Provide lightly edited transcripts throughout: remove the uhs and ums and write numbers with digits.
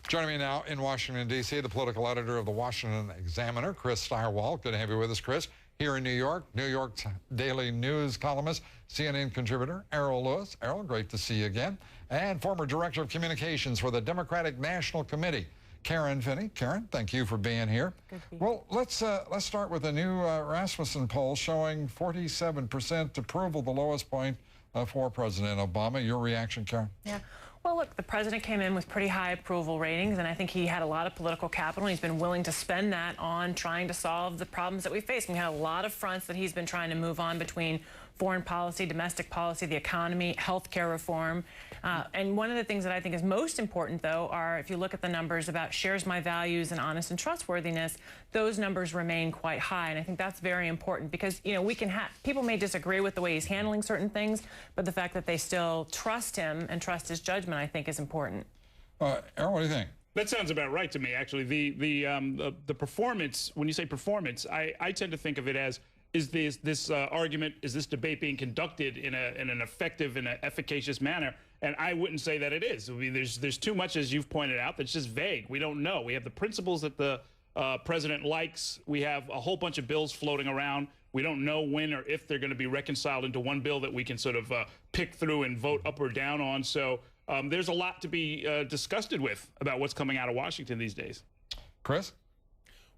Joining me now in Washington, D.C., the political editor of the Washington Examiner, Chris Stirewalt. Good to have you with us, Chris. Here in New York Daily News columnist, CNN contributor, Errol Louis. Errol, great to see you again. And former director of communications for the Democratic National Committee, Finney. Karen, thank you for being here. Good to be here. Well, let's start with a new Rasmussen poll showing 47% approval, the lowest point for President Obama. Your reaction, Karen? Yeah. Well, look, the president came in with pretty high approval ratings, and I think he had a lot of political capital. And he's been willing to spend that on trying to solve the problems that we face. We had a lot of fronts that he's been trying to move on between foreign policy, domestic policy, the economy, healthcare reform. And one of the things that I think is most important, though, are if you look at the numbers about shares my values and honest and trustworthiness, those numbers remain quite high. And I think that's very important because, you know, we can have people may disagree with the way he's handling certain things, but the fact that they still trust him and trust his judgment, I think, is important. Errol, what do you think? That sounds about right to me, actually. The performance, when you say performance, I tend to think of it as, is this argument, is this debate being conducted in an effective and efficacious manner? And I wouldn't say that it is. I mean, there's too much, as you've pointed out, that's just vague. We don't know. We have the principles that the president likes. We have a whole bunch of bills floating around. We don't know when or if they're going to be reconciled into one bill that we can sort of pick through and vote up or down on. So there's a lot to be disgusted with about what's coming out of Washington these days. Chris?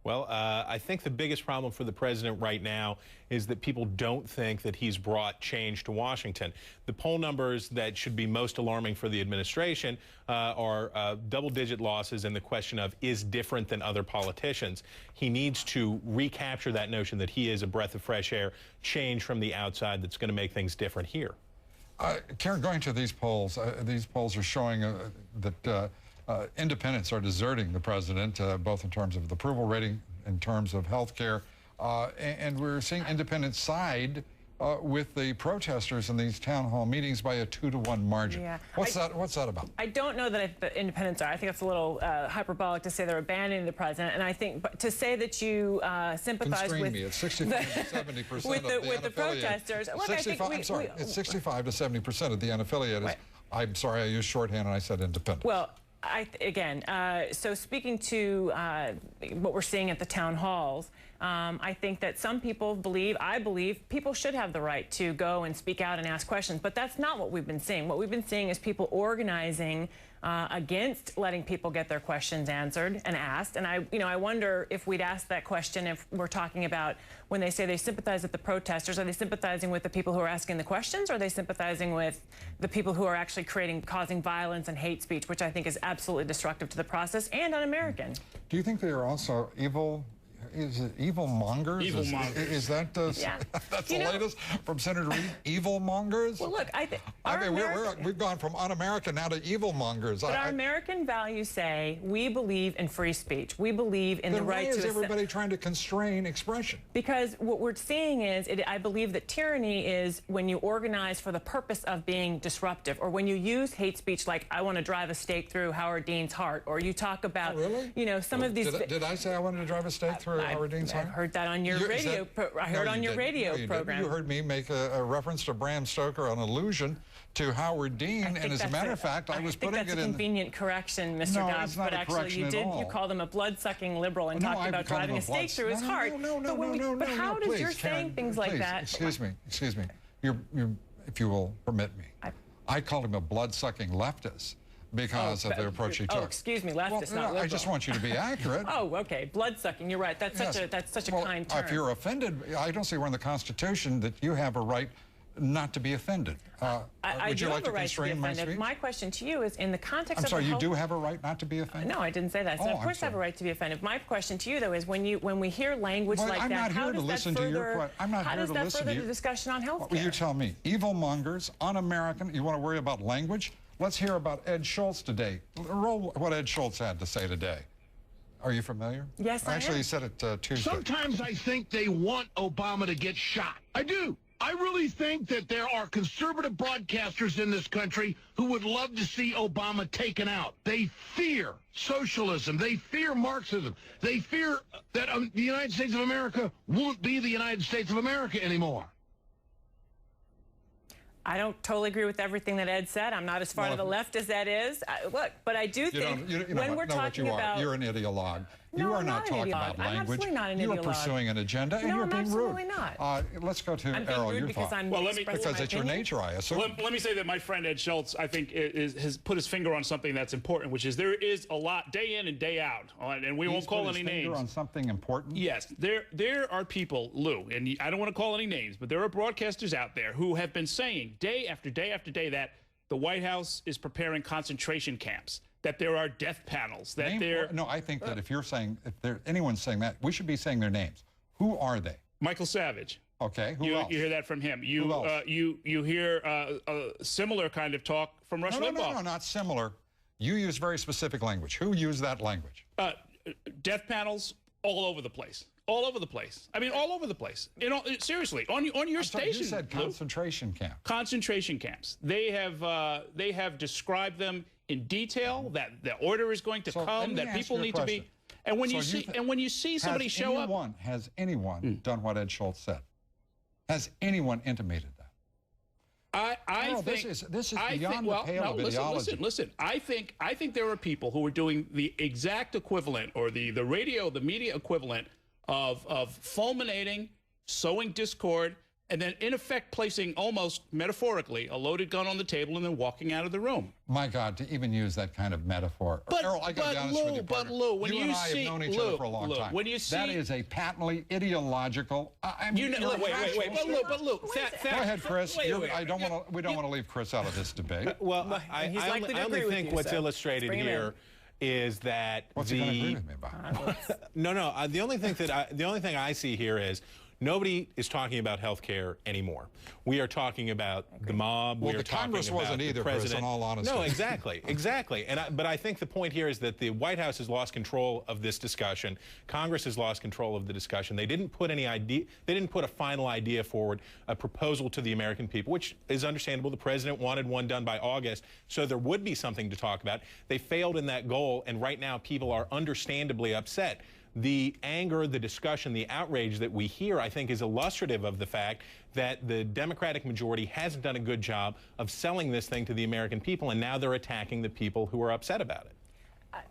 Well, I think the biggest problem for the president right now is that people don't think that he's brought change to Washington. The poll numbers that should be most alarming for the administration are double-digit losses and the question of is different than other politicians. He needs to recapture that notion that he is a breath of fresh air, change from the outside that's going to make things different here. Karen, going to these polls are showing that independents are deserting the president, both in terms of the approval rating, in terms of health care, and we're seeing independents side with the protesters in these town hall meetings by a 2-to-1 margin. Yeah. What's that about? I don't know that the independents are. I think it's a little hyperbolic to say they're abandoning the president. And I think to say that you sympathize with me. It's 65 to 70% with the protesters. Look, it's 65 to 70% of the unaffiliated. Right. I'm sorry, I used shorthand and I said independent. Well, so speaking to what we're seeing at the town halls, I think that some people I believe people should have the right to go and speak out and ask questions, but that's not what we've been seeing. What we've been seeing is people organizing against letting people get their questions answered and asked. And I wonder if we'd ask that question if we're talking about when they say they sympathize with the protesters, are they sympathizing with the people who are asking the questions, or are they sympathizing with the people who are actually causing violence and hate speech, which I think is absolutely destructive to the process and un-American. Do you think they are also evil? Is it evil mongers? Evil mongers. Is that yeah. That's the latest from Senator Reid? Evil mongers? Well, look, we've gone from un-American now to evil mongers. But our American values say we believe in free speech. We believe in the right to. Then why is everybody trying to constrain expression? Because what we're seeing is, I believe that tyranny is when you organize for the purpose of being disruptive, or when you use hate speech like I want to drive a stake through Howard Dean's heart, or you talk about, some of these. Did I say I wanted to drive a stake through Howard Dean's heart? I heard that on your radio. I heard on your radio program. You heard me make a reference to Bram Stoker, an allusion to Howard Dean, and as a matter of fact, I was putting it in. That's a convenient correction, Mr. Dobbs, but actually you did. You called him a blood-sucking liberal and talked about driving a stake through his heart. But how does your saying things like that? Excuse me. If you will permit me, I called him a blood-sucking leftist because of the approach he took. Oh, excuse me, leftist, not liberal. I just want you to be accurate. Oh, okay, blood-sucking. You're right. That's such a kind term. If you're offended, I don't see where in the Constitution that you have a right not to be offended. Would you like to constrain my speech? My question to you is in the context of. I'm sorry, you do have a right not to be offended? No, I didn't say that. So of course I have a right to be offended. My question to you, though, is when we hear language like that, how does that further the discussion on health care? Well, you tell me. Evil mongers, un-American, you want to worry about language? Let's hear about Ed Schultz today. Roll what Ed Schultz had to say today. Are you familiar? Yes, I am. Actually, he said it Tuesday. Sometimes I think they want Obama to get shot. I do. I really think that there are conservative broadcasters in this country who would love to see Obama taken out. They fear socialism. They fear Marxism. They fear that the United States of America won't be the United States of America anymore. I don't totally agree with everything that Ed said. I'm not as far to the left as that is. Look, but I do think when we're talking about... You're an ideologue. No, you are I'm not talking about language. I'm absolutely not an ideologue. You are pursuing an agenda, and you're being rude. No, I'm absolutely not. Let's go to I'm Errol, being rude your because thought. I'm Because it's your nature, I assume. Let me say that my friend Ed Schultz, I think, has put his finger on something that's important, which is there is a lot day in and day out, and we won't call any names. Finger on something important? Yes, there are people, Lou, and I don't want to call any names, but there are broadcasters out there who have been saying day after day after day that the White House is preparing concentration camps, that there are death panels, that No, I think that if anyone's saying that, we should be saying their names. Who are they? Michael Savage. Okay, who else? You hear that from him. Who else? You hear a similar kind of talk from Rush Limbaugh. No, not similar. You use very specific language. Who used that language? Death panels all over the place. All over the place. I mean, all over the place. Seriously, on your station. You said concentration camp. Concentration camps. They have described them in detail. That the order is going to come. That people need to be. And when you see somebody show up, has anyone done what Ed Schultz said? Has anyone intimated that? I think this is beyond the pale of ideology. Listen. I think there are people who are doing the exact equivalent, or the media equivalent of fulminating, sowing discord, and then in effect placing, almost metaphorically, a loaded gun on the table and then walking out of the room. My God, to even use that kind of metaphor. But, Errol, I gotta be honest with you, but Lou, when you and I have known each other for a long time. When you see that is a patently ideological. Wait, but Lou, go ahead, Chris. We don't want to leave Chris out of this debate. Well, I only think what's illustrated here is that what's he going to agree with me about? No. The only thing I see here is nobody is talking about health care anymore. We are talking about the mob. Well, we are the Congress talking wasn't about either, the president. Chris, in all honesty. No, exactly. But I think the point here is that the White House has lost control of this discussion. Congress has lost control of the discussion. They didn't put any idea. They didn't put a final idea forward, a proposal to the American people, which is understandable. The president wanted one done by August, so there would be something to talk about. They failed in that goal, and right now people are understandably upset. The anger, the discussion, the outrage that we hear, I think, is illustrative of the fact that the Democratic majority hasn't done a good job of selling this thing to the American people, and now they're attacking the people who are upset about it.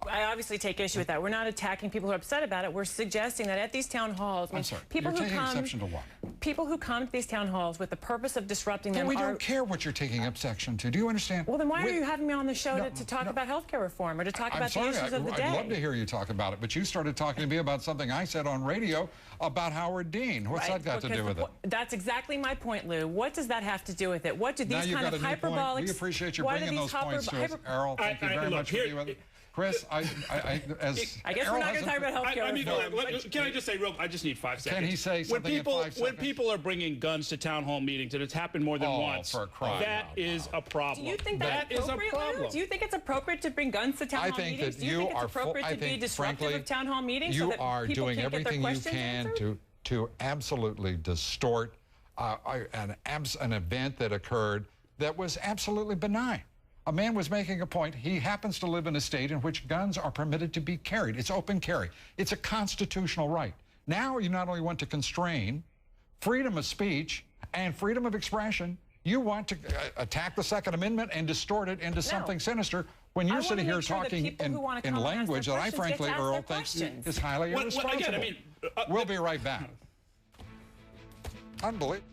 I obviously take issue with that. We're not attacking people who are upset about it. We're suggesting that at these town halls, I'm sorry, people you're who taking come, exception to what? People who come to these town halls with the purpose of disrupting them. We don't care what you're taking exception to. Do you understand? Well, then why are you having me on the show to talk about health care reform or to talk about the issues of the day? I'd love to hear you talk about it, but you started talking to me about something I said on radio about Howard Dean. What's that got to do with it? That's exactly my point, Lou. What does that have to do with it? What do these kind of hyperbolic? We appreciate you bringing those points to us, Errol. Thank you very much for being with us. Chris, I guess we're not going to talk about health care reform. Can I just say, I just need 5 seconds. Can he say something in 5 seconds? When people are bringing guns to town hall meetings, and it's happened more than once, that is a problem. Do you think that is appropriate, Lou? Do you think it's appropriate to bring guns to town hall meetings? Do you think it's appropriate to be disruptive of town hall meetings so that people can't get their questions answered? You are doing everything you can to absolutely distort an event that occurred that was absolutely benign. A man was making a point. He happens to live in a state in which guns are permitted to be carried. It's open carry. It's a constitutional right. Now you not only want to constrain freedom of speech and freedom of expression, you want to attack the Second Amendment and distort it into something sinister when you're sitting here talking in language that I frankly, Earl, think is highly irresponsible. Again, we'll be right back. Unbelievable.